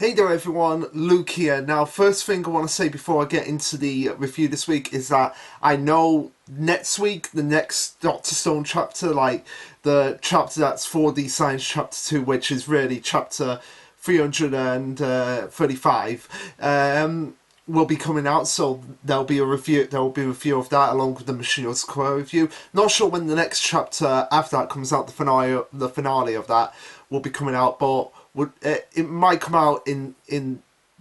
Hey there everyone, Luke here. Now, first thing I want to say before I get into the review this week is that I know next week, the next Doctor Stone chapter, like the chapter that's 4D Science Chapter 2, which is really chapter 335, will be coming out, so there'll be a review of that along with the Yozakura review. Not sure when the next chapter after that comes out, the finale of that will be coming out, but it might come out in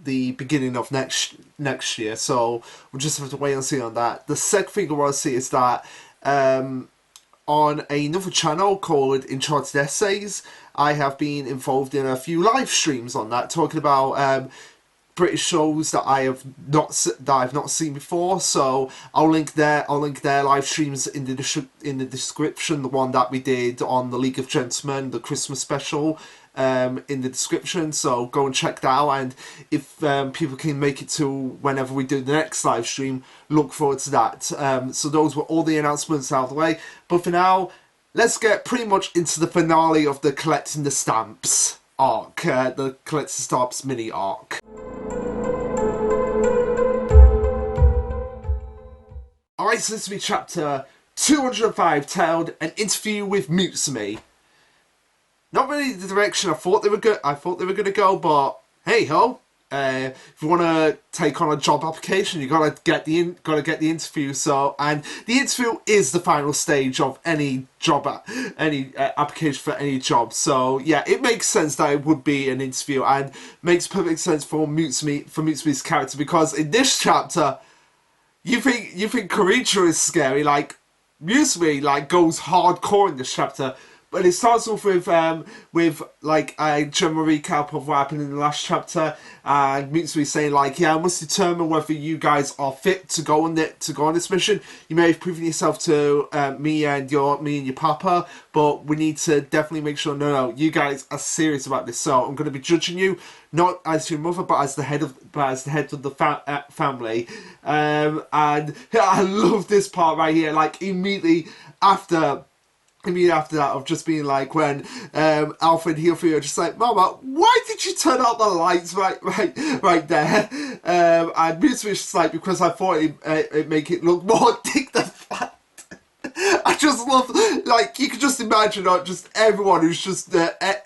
the beginning of next year, so we'll just have to wait and see on that. The second thing I want to see is that on another channel called Enchanted Essays, I have been involved in a few live streams on that, talking about British shows that I've not seen before. So I'll link their live streams in the description. The one that we did on the League of Gentlemen, the Christmas special, in the description. So go and check that out. And if people can make it to whenever we do the next live stream, look forward to that. So those were all the announcements out of the way. But for now, let's get pretty much into the finale of the Collecting the Stamps arc, the Collecting the Stamps mini arc. Alright, so this will be chapter 205, titled An Interview with Mutsumi. Not really the direction I thought they were gonna go, but hey ho. If you want to take on a job application, you gotta get the interview. So, and the interview is the final stage of any job, application for any job. So yeah, it makes sense that it would be an interview, and makes perfect sense for Mutsumi's character, because in this chapter, you think Koricho is scary, like Mutsumi like goes hardcore in this chapter. But it starts off with like a general recap of what happened in the last chapter, and Mitsui saying like, yeah, I must determine whether you guys are fit to go on this mission. You may have proven yourself to me and your papa, but we need to definitely make sure no, you guys are serious about this. So I'm going to be judging you not as your mother, but as the head of the family. And I love this part right here. Like immediately after that, of just being like, when Alpha and Heelfree are just like, Mama, why did you turn out the lights right there? And Mitsubi's just like, because I thought it'd make it look more dignified. I just love, like, you can just imagine, just everyone who's just,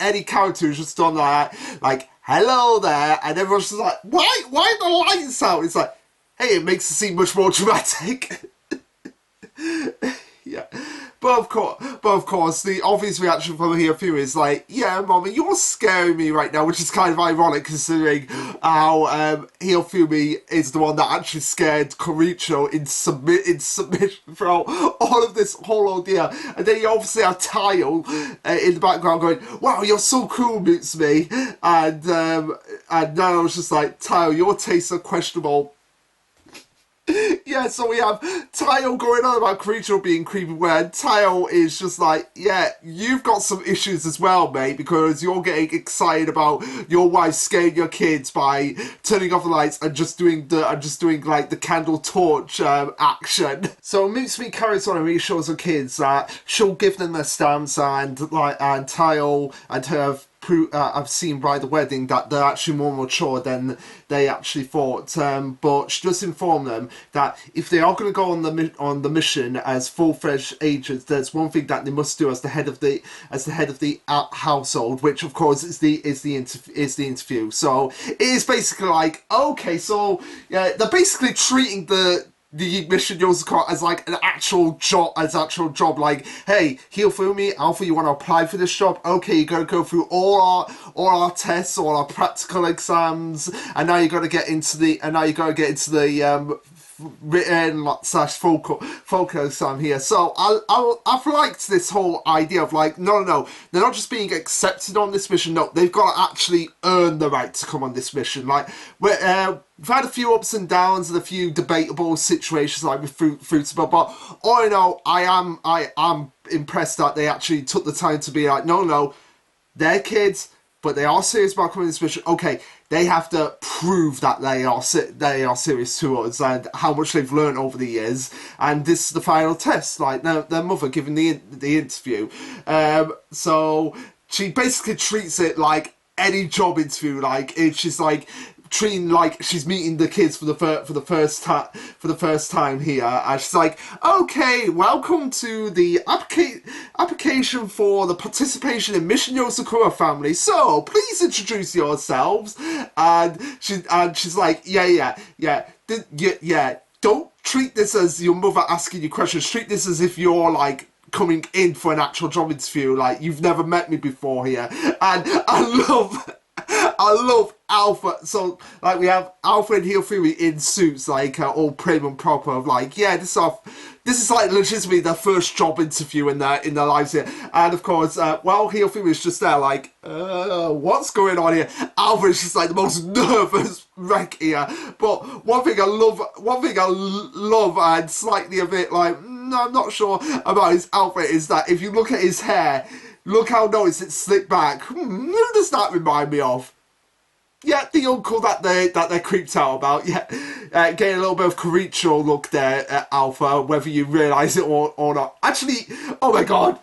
any character who's just done like, hello there, and everyone's just like, why the lights out? It's like, hey, it makes it seem much more dramatic. Yeah. But of course, the obvious reaction from Hirofumi is like, yeah, Mommy, you're scaring me right now, which is kind of ironic considering how Hirofumi is the one that actually scared Koricho in submission throughout all of this whole ordeal. And then you obviously have Tayo in the background going, wow, you're so cool, Mutsumi. And now it's just like, Tayo, your tastes are questionable. Yeah, so we have Tayo going on about Koricho being creepy, where Tayo is just like, yeah, you've got some issues as well, mate, because you're getting excited about your wife scaring your kids by turning off the lights and just doing like the candle torch action. So Mutsumi carries on and reassures her kids that she'll give them their stamps, and Tayo and her I've seen by the wedding that they're actually more mature than they actually thought. But she does inform them that if they are going to go on the mission as full-fledged agents, there's one thing that they must do as the head of the household, which of course is the interview. So it is basically like, okay, so yeah, they're basically treating the mission Yozakura as like an actual job, like, hey, Hirofumi, Alpha, you want to apply for this job? Okay, you gotta go through all our tests, all our practical exams, and now you gotta get into the written slash focal exam here. So I've liked this whole idea of like, no, they're not just being accepted on this mission. No, they've got to actually earn the right to come on this mission. Like, we've had a few ups and downs and a few debatable situations, like with Fruitable, but all in all, I am impressed that they actually took the time to be like, no, they're kids, but they are serious about coming to this mission. Okay, they have to prove that they are serious to us and how much they've learned over the years. And this is the final test, like their mother giving the interview. So she basically treats it like any job interview. Like she's like treating like she's meeting the kids for the first time here, and she's like, okay, welcome to the application for the participation in Mission Yozakura family, so please introduce yourselves. And she's like, yeah, don't treat this as your mother asking you questions. Treat this as if you're like coming in for an actual job interview, like you've never met me before here. And I love Alpha. So like we have Alpha and Hifumi in suits, like all prim and proper, of like, yeah, this is like legitimately their first job interview in their lives here. And of course, while Hifumi is just there, like, what's going on here? Alpha is just like the most nervous wreck here. But one thing I love, and slightly a bit like, I'm not sure about his outfit, is that if you look at his hair, look how nice it's slicked back. Who does that remind me of? Yeah, the uncle that they're creeped out about. Yeah, getting a little bit of Karicho look there at Alpha, whether you realise it or not. Actually, oh my god,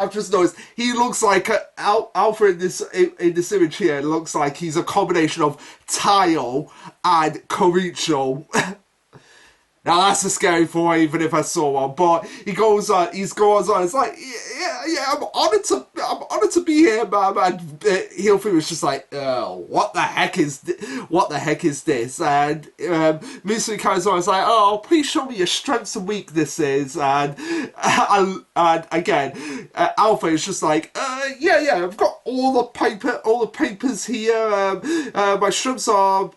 I've just noticed he looks like Alpha in this image here. Looks like he's a combination of Tile and Karicho. Now that's a scary thought, even if I saw one. But he goes on. It's like, yeah. I'm honored to be here, man. And Hilfi was just like, what the heck is this? And Musu carries on. It's like, oh, please show me your strengths and weaknesses. And again, Alpha is just like, yeah. I've got all the papers here. My strengths are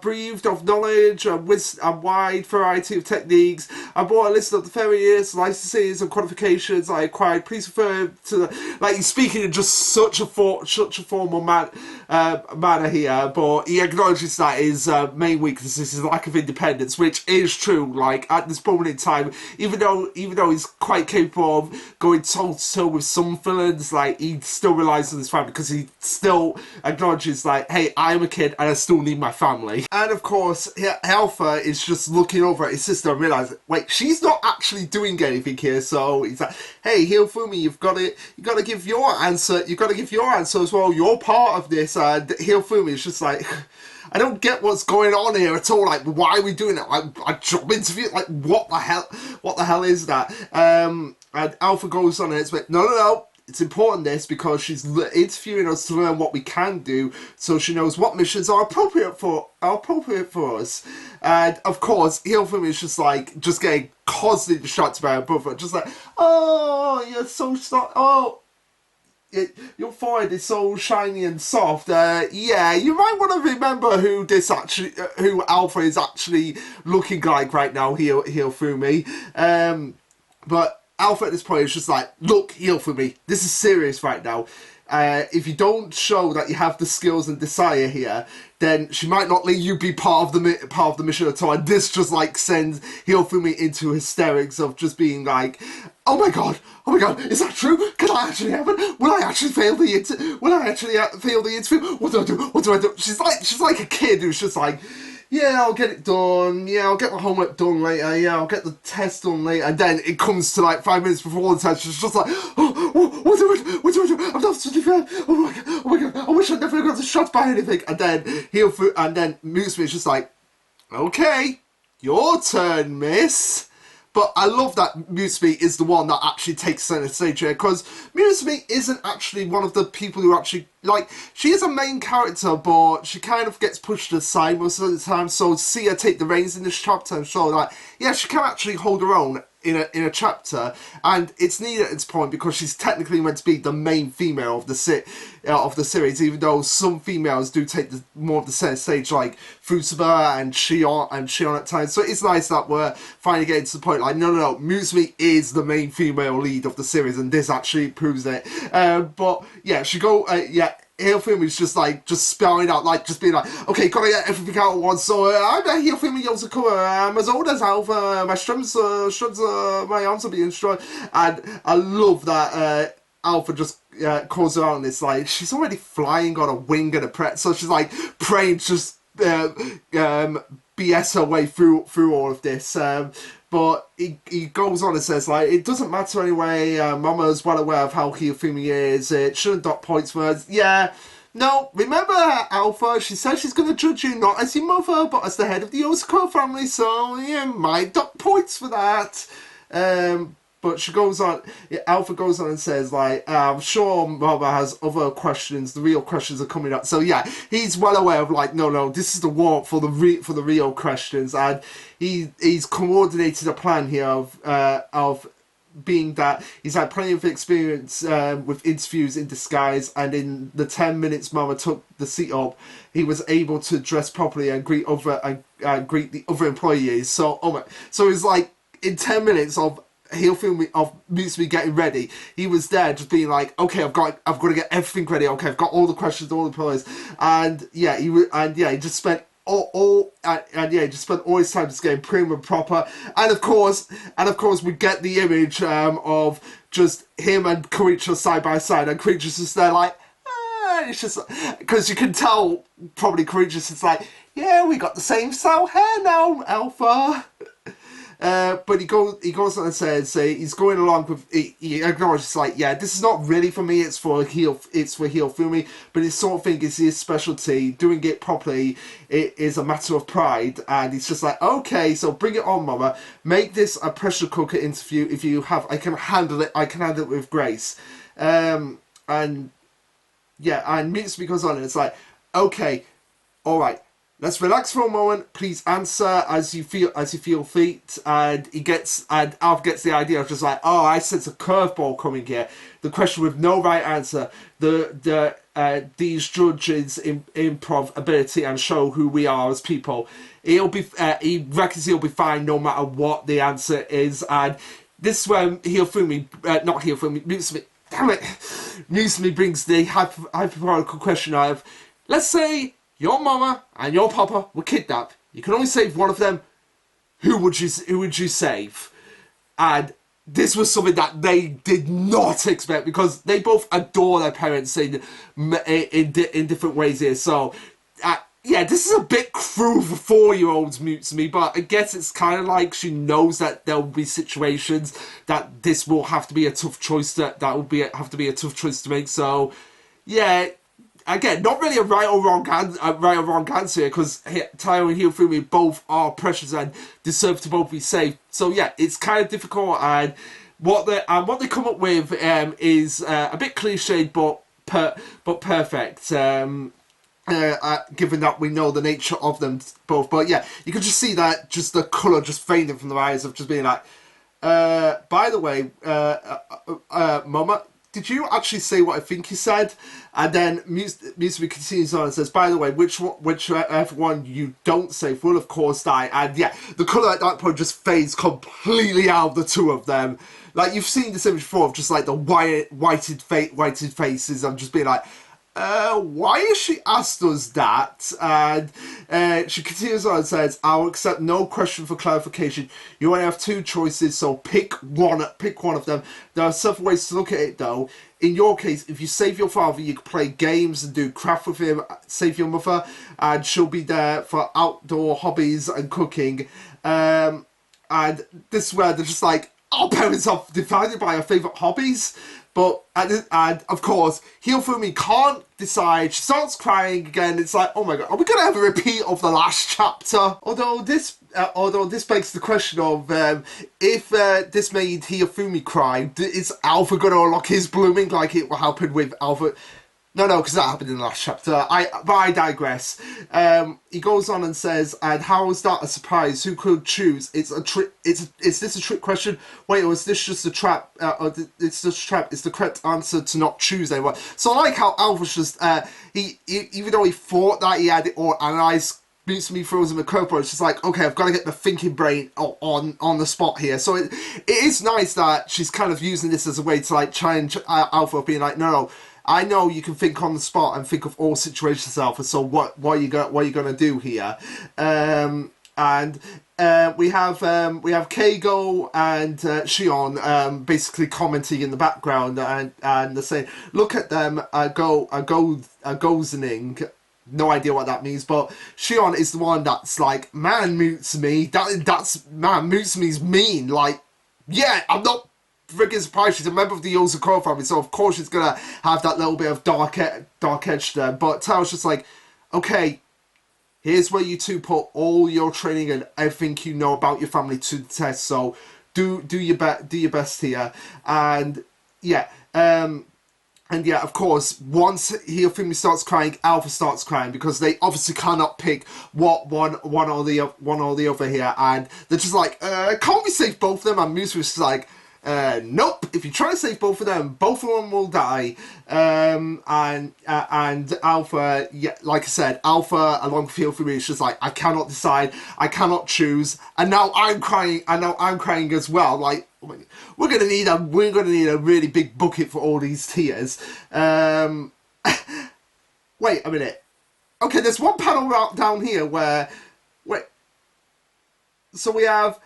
breathed of knowledge and wide variety of techniques. I brought a list of the various licenses and qualifications I acquired. Please refer to like, he's speaking in just such a formal manner here, but he acknowledges that his main weakness is his lack of independence, which is true. Like at this moment in time, even though he's quite capable of going toe to toe with some villains, like he still relies on his family, because he still acknowledges like, hey, I'm a kid and I still need my family. And of course, Alpha is just looking over at his sister and realizes, wait, she's not actually doing anything here. So he's like, hey, Hifumi, you got to give your answer. You got to give your answer as well. You're part of this. And Hifumi is just like, I don't get what's going on here at all. Like, why are we doing it? Like a job interview? Like, what the hell is that? And Alpha goes on and it's like, no. It's important this, because she's interviewing us to learn what we can do, so she knows what missions are appropriate for us. And of course, Hilfum is just getting constantly distracted by her brother, just like, oh, you're so soft. Oh, your forehead is so shiny and soft. Yeah, you might want to remember who Alpha is actually looking like right now, Hilfumi. But Alpha at this point is just like, look, Hilfumi, this is serious right now. If you don't show that you have the skills and desire here, then she might not let you be part of the mission at all. And this just like sends Hilfumi into hysterics of just being like, oh my god, is that true? Can I actually have it? Will I actually fail the interview? What do I do? She's like a kid who's just like, yeah, I'll get it done. Yeah, I'll get my homework done later. Yeah, I'll get the test done later. And then it comes to like 5 minutes before the test. She's just like, oh, what do I do? I'm not studying fair. Oh my god. I wish I'd never got shot by anything. And then Mutsumi is just like, okay, your turn, miss. But I love that Mutsumi is the one that actually takes center stage here, because Mutsumi isn't actually one of the people who actually, like, she is a main character, but she kind of gets pushed aside most of the time. So to see her take the reins in this chapter and show that, yeah, she can actually hold her own in a chapter, and it's needed at this point because she's technically meant to be the main female of the series, even though some females do take more of the center stage, like Fusuba and Shion at times. So it's nice that we're finally getting to the point like, no, Mutsumi is the main female lead of the series, and this actually proves it. But yeah, Hilfumi is just spelling out, like, just being like, okay, gotta get everything out at once. So I'm Hilfumi Yozakura. I'm as old as Alpha. My my arms are being strong. And I love that Alpha just calls her out, and it's like she's already flying on a wing and a pret. So she's like praying to just BS her way through all of this. But he goes on and says, like, it doesn't matter anyway. Mama's well aware of how Hifumi is. It shouldn't dock points for her. Yeah, No, remember Alpha, she said she's going to judge you not as your mother, but as the head of the Yozakura family, so yeah, might dock points for that. But she goes on, Alpha goes on and says, like, I'm sure Mama has other questions, the real questions are coming up. So yeah, he's well aware of, like, no, this is the warrant for the real questions, and he's coordinated a plan here of being that he's had plenty of experience with interviews in disguise, and in the 10 minutes Mama took the seat up, he was able to dress properly and greet greet the other employees. So so it's like in 10 minutes of Mutsumi getting ready, he was there just being like, okay, I've got to get everything ready. Okay, I've got all the questions, all the employees, and yeah, he just spent he just spent all his time just getting prim and proper, and of course we get the image of just him and Koichi side by side, and Koichi's just there like, it's just because you can tell probably Koichi's just like, yeah, we got the same style hair now, Alpha. But he goes on and says he's going along with, he acknowledges like, yeah, this is not really for me, it's for Hifumi, but his sort of thing is his specialty. Doing it properly, it is a matter of pride, and he's just like, okay, so bring it on, Mama. Make this a pressure cooker interview. If you have, I can handle it with grace. And yeah, and Mutsumi goes on and it's like, okay, alright, let's relax for a moment. Please answer as you feel fit. And Alf gets the idea of just like, oh, I sense a curveball coming here. The question with no right answer. These judges improv ability and show who we are as people. He reckons he'll be fine no matter what the answer is. And this is where Mutsumi. Damn it! Mutsumi brings the hypothetical question of, let's say your mama and your papa were kidnapped. You can only save one of them. Who would you save? And this was something that they did not expect, because they both adore their parents in different ways here. So, yeah, this is a bit cruel for 4-year-olds, Mutsumi, but I guess it's kind of like she knows that there will be situations that this will have to be a tough choice have to be a tough choice to make. So, yeah. Again, not really a right or wrong answer here, because Taiyo and Hifumi both are precious and deserve to both be saved. So yeah, it's kind of difficult, and what they come up with is a bit cliched, but perfect. Given that we know the nature of them both, but yeah, you can just see that just the colour just fading from their eyes of just being like, by the way, Mama, did you actually say what I think you said? And then Mutsumi continues on and says, by the way, whichever one you don't save will of course die. And yeah, the colour at that point just fades completely out of the two of them. Like, you've seen this image before of just like the whited faces and just being like, why has she asked us that? And she continues on and says, I'll accept no question for clarification. You only have two choices, so pick one of them. There are several ways to look at it though. In your case, if you save your father, you can play games and do craft with him. Save your mother, and she'll be there for outdoor hobbies and cooking. And this is where they're just like, our parents are divided by our favourite hobbies. But, and of course, Hifumi can't decide. She starts crying again. It's like, oh my god, are we going to have a repeat of the last chapter? Although this begs the question of, if this made Hifumi cry, is Alpha going to unlock his blooming like it happened with Alpha? No, because that happened in the last chapter. But I digress. He goes on and says, and how is that a surprise? Who could choose? It's a trick. Is this a trick question? Wait, or is this just a trap? It's just a trap. It's the correct answer to not choose anyone. So I like how Alpha's just, even though he thought that he had it all analysed, Mutsumi throws him a curveball. It's just like, okay, I've got to get the thinking brain on the spot here. So it is nice that she's kind of using this as a way to like challenge Alpha, being like, no, I know you can think on the spot and think of all situations, Alpha. So what are you gonna do here? And we have Keigo and Shion basically commenting in the background, and they're saying, look at them, gozening. No idea what that means, but Shion is the one that's like, man, Mutsumi's mean. Like, yeah, I'm not friggin' surprised. She's a member of the Yozakura family, so of course she's gonna have that little bit of dark edge there. But Tao's just like, okay, here's where you two put all your training and everything you know about your family to the test. So do your best here, and yeah. And yeah, of course, once Hiyofumi starts crying, Alpha starts crying because they obviously cannot pick what one or the other here, and they're just like, can't we save both of them? And Musume's just like, nope. If you try to save both of them will die. And Alpha, yeah, like I said, Alpha along with Hiyofumi is just like, I cannot decide, I cannot choose, and now I'm crying, as well. Like, we're gonna need a really big bucket for all these tears. Wait a minute. Okay, there's one panel down here where, so we have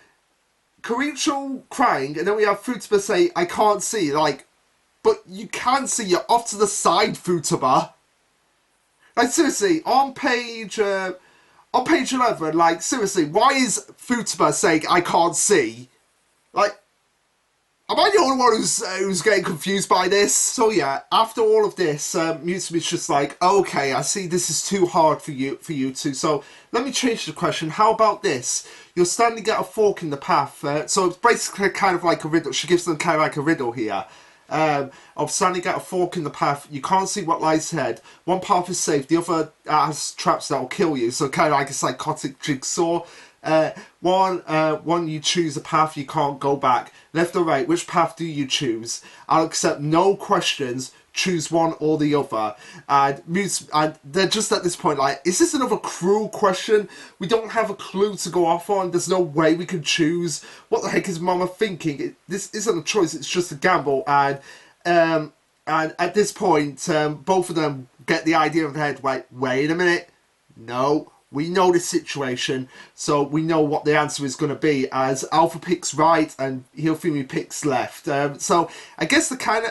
Koricho crying, and then we have Futaba say, I can't see, like, but you can see, you're off to the side, Futaba. Like, seriously, on page 11, like, seriously, why is Futaba saying, I can't see? Like, am I the only one who's getting confused by this? So yeah, after all of this, Mutsumi's just like, okay, I see this is too hard for you two. So let me change the question. How about this? You're standing at a fork in the path. So it's basically kind of like a riddle. She gives them kind of like a riddle here. Of standing at a fork in the path, you can't see what lies ahead. One path is safe, the other has traps that will kill you. So kind of like a psychotic jigsaw. One you choose a path you can't go back. Left or right, which path do you choose? I'll accept no questions. Choose one or the other. And they're just at this point like, is this another cruel question? We don't have a clue to go off on. There's no way we can choose. What the heck is Mama thinking? This isn't a choice. It's just a gamble. And at this point, both of them get the idea of their head. Wait a minute. No. We know the situation, so we know what the answer is going to be. As Alpha picks right and Hiyofumi picks left. So I guess the kind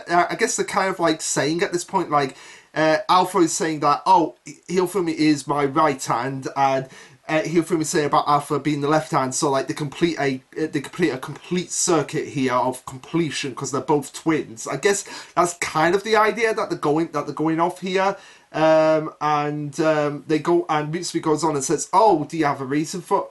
of like saying at this point, like Alpha is saying that, oh, Hiyofumi is my right hand, and Hiyofumi is saying about Alpha being the left hand. So like they complete a complete circuit here of completion because they're both twins. I guess that's kind of the idea that they're going off here. They go, and Mutsumi goes on and says, oh, do you have a reason for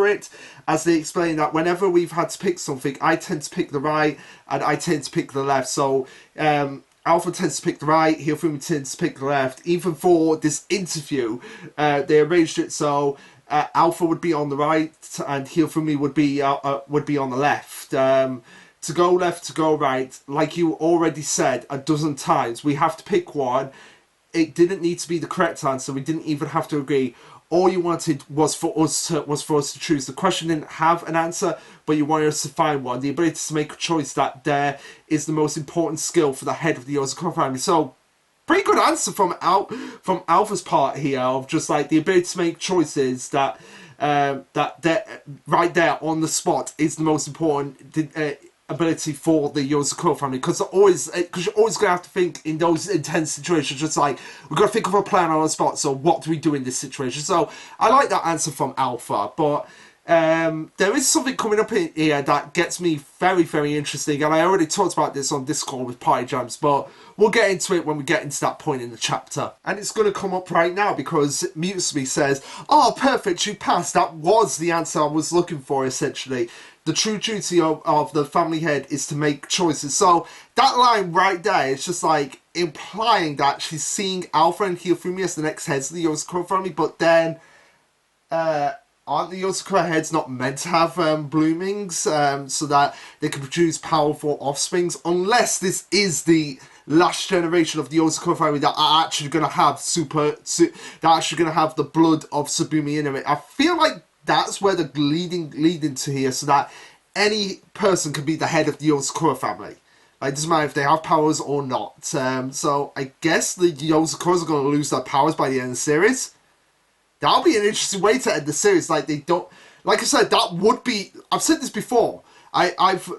it? As they explain that whenever we've had to pick something, I tend to pick the right and I tend to pick the left. So Alpha tends to pick the right, Hiyofumi tends to pick the left. Even for this interview, they arranged it so Alpha would be on the right and Hiyofumi would be on the left. To go left, to go right, like you already said a dozen times, we have to pick one. It didn't need to be the correct answer. We didn't even have to agree. All you wanted was for us to choose. The question didn't have an answer, but you wanted us to find one. The ability to make a choice that there is the most important skill for the head of the Yozakura family. So, pretty good answer from Alpha's part here of just like the ability to make choices that right there on the spot is the most important ability for the Yozakura family, because you're always gonna have to think in those intense situations, just like we've got to think of a plan on the spot. So what do we do in this situation? So I like that answer from Alpha, but there is something coming up in here that gets me very, very interesting, and I already talked about this on Discord with Party Jams, but we'll get into it when we get into that point in the chapter. And it's going to come up right now because Mutsumi says, oh, perfect, you passed. That was the answer I was looking for, essentially. The true duty of the family head is to make choices. So that line right there is just like implying that she's seeing Alpha and Hiyofumi as the next heads of the Yozakura family, but then aren't the Yozakura heads not meant to have bloomings so that they can produce powerful offsprings, unless this is the last generation of the Yozakura family that are actually going to have the blood of Tsubumi in it. I feel like that's where the leading to here, so that any person can be the head of the Yozakura family. Like, it doesn't matter if they have powers or not. So I guess the Yozakuras are going to lose their powers by the end of the series. That'll be an interesting way to end the series. Like, they don't... Like I said, that would be... I've said this before. I've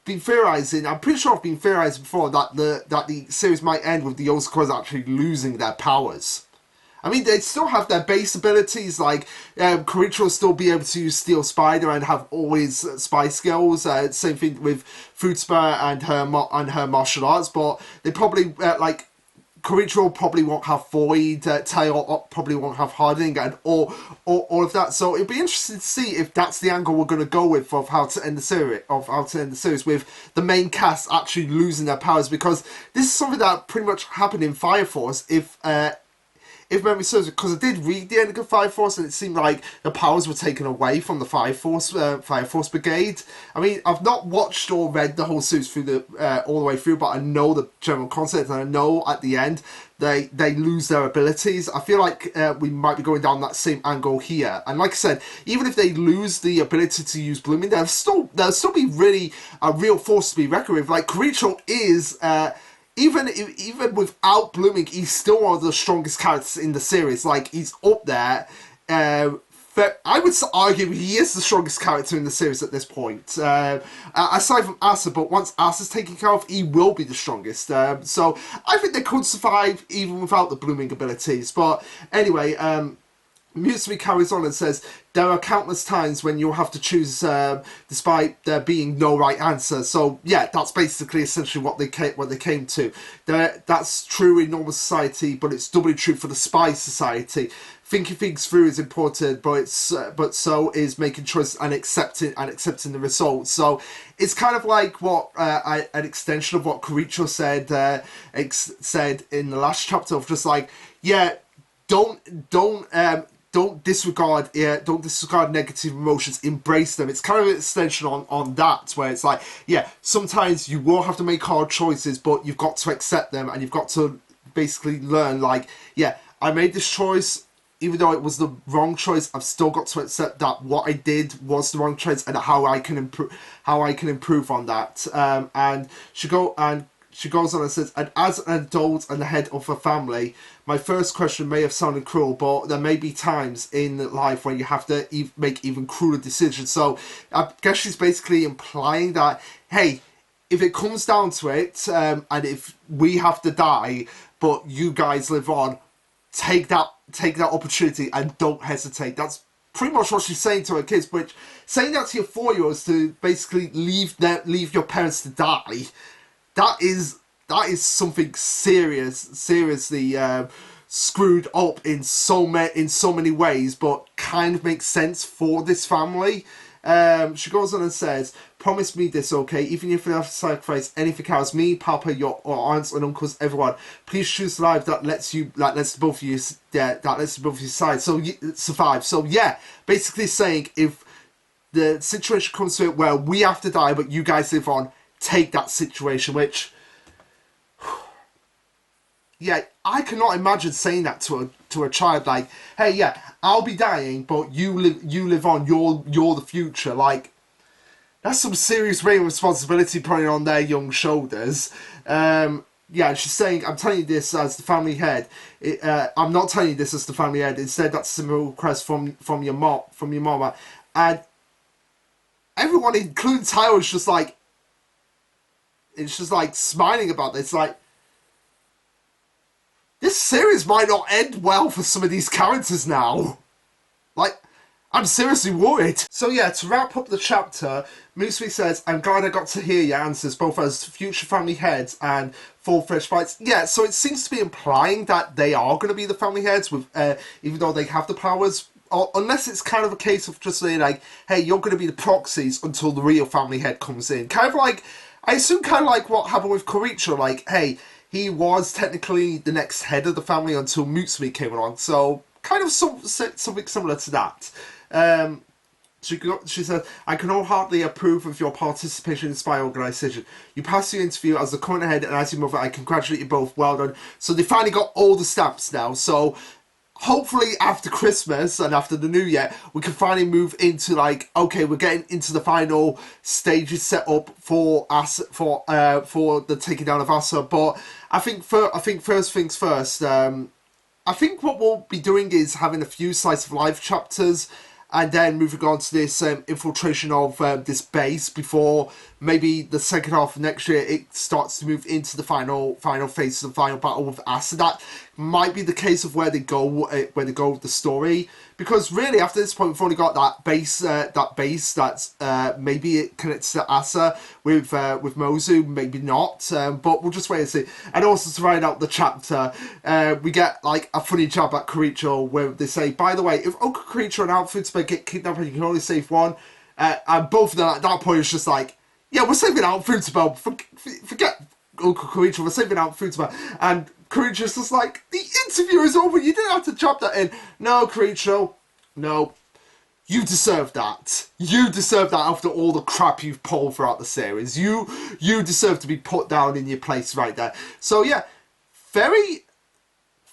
been theorising... I'm pretty sure I've been theorising before that the series might end with the Yozakuras actually losing their powers. I mean, they still have their base abilities, like Karicho will still be able to use Steel Spider and have all his spy skills. Same thing with Foodspur and her martial arts, but they probably Karicho probably won't have Void, Tail probably won't have Hardening, and all of that. So it'll be interesting to see if that's the angle we're going to go with of how to end the series, with the main cast actually losing their powers, because this is something that pretty much happened in Fire Force. If memory serves, because I did read the ending of Fire Force, and it seemed like the powers were taken away from the Fire Force Brigade. I mean, I've not watched or read the whole series through all the way through, but I know the general concept, and I know at the end they lose their abilities. I feel like we might be going down that same angle here. And like I said, even if they lose the ability to use blooming, they'll still be really a real force to be reckoned with. Like, Karicho is. Even without blooming, he's still one of the strongest characters in the series. Like, he's up there. I would argue he is the strongest character in the series at this point. Aside from Asa, but once Asa's taken care of, he will be the strongest. So I think they could survive even without the blooming abilities. But anyway, Mutsumi carries on and says, there are countless times when you'll have to choose despite there being no right answer. So yeah, that's basically essentially what they came to. That's true in normal society, but it's doubly true for the spy society. Thinking things through is important, but so is making choices and accepting the results. So it's kind of like what an extension of what Karicho said in the last chapter, of just like, yeah, don't disregard negative emotions, embrace them. It's kind of an extension on that, where it's like, yeah, sometimes you will have to make hard choices, but you've got to accept them, and you've got to basically learn, like, yeah, I made this choice, even though it was the wrong choice, I've still got to accept that what I did was the wrong choice, and how I can improve on that. And she goes on and says, and as an adult and the head of a family, my first question may have sounded cruel, but there may be times in life when you have to make even crueler decisions. So I guess she's basically implying that, hey, if it comes down to it, and if we have to die, but you guys live on, take that opportunity and don't hesitate. That's pretty much what she's saying to her kids, which saying that to your 4-year-olds, to basically leave your parents to die, that is something seriously screwed up in so many ways, but kind of makes sense for this family. She goes on and says, promise me this, okay? Even if you have to sacrifice anything else, me, Papa, your aunts and uncles, everyone, please choose life that lets both of you survive. So yeah, basically saying, if the situation comes to it where we have to die but you guys live on, take that situation. Which, yeah, I cannot imagine saying that to a child, like, hey, yeah, I'll be dying, but you live on, you're the future. Like, that's some serious weight of responsibility putting on their young shoulders. Yeah, and she's saying, I'm telling you this as the family head. I'm not telling you this as the family head. Instead, that's a simple request from your mama. And everyone, including Tyler, is just like, it's just like smiling about this. Like, this series might not end well for some of these characters now. Like, I'm seriously worried. So yeah, to wrap up the chapter, Musume says, I'm glad I got to hear your answers, both as future family heads and full-fledged fights. Yeah, so it seems to be implying that they are going to be the family heads, with even though they have the powers. Or, unless it's kind of a case of just saying, like, hey, you're going to be the proxies until the real family head comes in. Kind of like, I assume kind of like what happened with Karicho, like, hey, he was technically the next head of the family until Mutsumi came along. So, kind of something similar to that. She said, I can wholeheartedly approve of your participation in the spy organisation. You passed your interview as the current head and as your mother. I congratulate you both. Well done. So they finally got all the stamps now. So hopefully after Christmas and after the New Year, we can finally move into, like, okay, we're getting into the final stages set up for us for the taking down of Asa. But I think first things first. I think what we'll be doing is having a few slice of life chapters, and then moving on to this infiltration of this base before maybe the second half of next year it starts to move into the final phase of the final battle with Asa. That might be the case of where they go with the story, because really after this point we've only got that base that's maybe it connects to Asa with Mozu, maybe not, but we'll just wait and see. And also to round out the chapter, we get like a funny jab at Kiricho where they say, by the way, if Oka, Kiricho and Outfootsman get kidnapped and you can only save one, and both of them at that point is just like, yeah, we're saving Outfootsman, forget Oka, Kiricho, we're saving Outfootsman. And Kiricho's just like, the interview is over, you didn't have to chop that in. No, Kiricho, no. You deserve that. You deserve that after all the crap you've pulled throughout the series. You deserve to be put down in your place right there. So yeah, very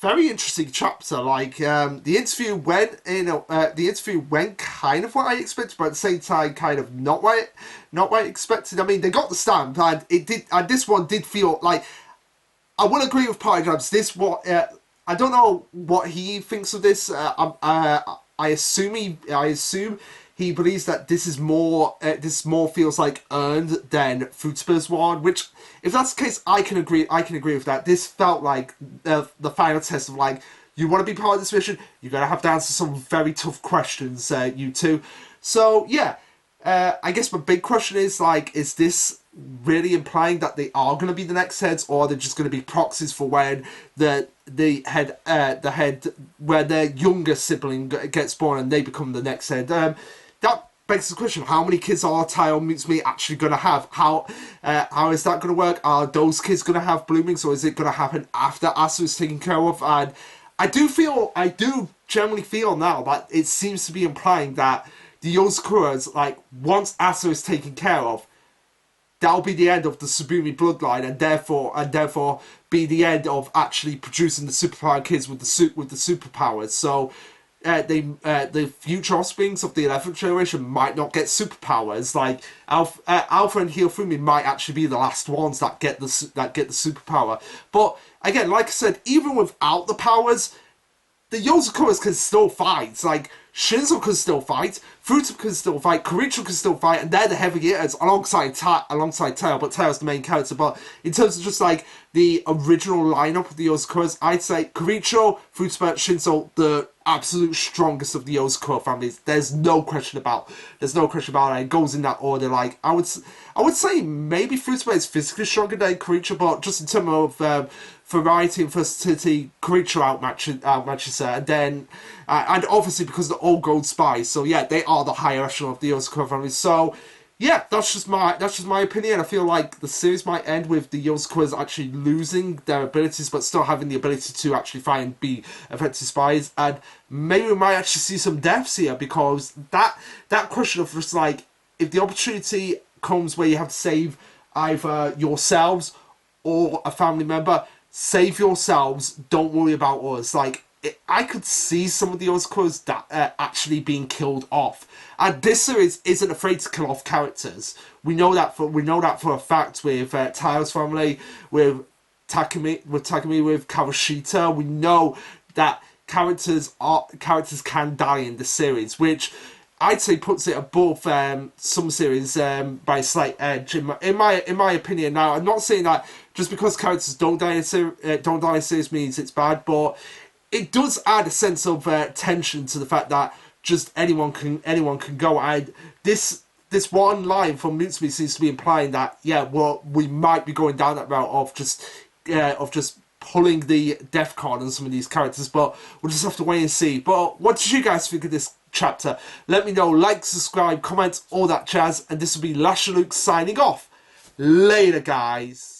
interesting chapter. Like the interview went, kind of what I expected, but at the same time, kind of not what I expected. I mean, they got the stamp, and it did. And this one did feel like, I will agree with Party This what I don't know what he thinks of this. I assume he believes that this is more feels like earned than Futsuba's one, which, if that's the case, I can agree with that. This felt like the final test of like, you want to be part of this mission, you're going to have to answer some very tough questions, you two. So yeah, I guess my big question is like, is this really implying that they are going to be the next heads, or they're just going to be proxies for when the head where their younger sibling gets born and they become the next head? That begs the question: how many kids are Taiyo Mutsumi actually going to have? How is that going to work? Are those kids going to have bloomings, or is it going to happen after Asu is taken care of? And I do generally feel now that it seems to be implying that the Yozakuras, like, once Asu is taken care of, that'll be the end of the Tsubumi bloodline, and therefore be the end of actually producing the superpowered kids with the superpowers. So the future offsprings of the 11th generation might not get superpowers. Like Alpha and Hiyofumi might actually be the last ones that get the superpower. But again, like I said, even without the powers, the Yozakuras can still fight. Like, Shinzo can still fight, Furuta can still fight, Kiricho can still fight, and they're the heavy hitters alongside Taiyo, but Taiyo's the main character. But in terms of just like the original lineup of the Yozakuras, I'd say Kiricho, Furuta, Shinzo, the absolute strongest of the Yozakura families. There's no question about it. It goes in that order. Like, I would say maybe Furuta is physically stronger than Kiricho, but just in terms of variety and versatility, Kiricho outmatches her, and then and obviously because they're all gold spies, so yeah, they are the higher echelon of the Yozakura family. So yeah, that's just my opinion. I feel like the series might end with the Yozakuras actually losing their abilities, but still having the ability to actually try and be effective spies, and maybe we might actually see some deaths here, because that question of just like, if the opportunity comes where you have to save either yourselves or a family member, save yourselves, don't worry about us. Like, I could see some of the Yozakuras that actually being killed off. And this series isn't afraid to kill off characters. We know that for a fact with Taiyo's family, with Takumi, with Kawashita. We know that characters can die in the series, which I'd say puts it above some series by a slight edge, in my opinion. Now, I'm not saying that just because characters don't die in series means it's bad, but it does add a sense of tension to the fact that just anyone can go. And this one line from Mutsumi seems to be implying that, yeah, well, we might be going down that route of just pulling the death card on some of these characters, but we'll just have to wait and see. But what did you guys think of this chapter? Let me know. Like, subscribe, comment, all that jazz. And this will be Lasherluke signing off. Later, guys.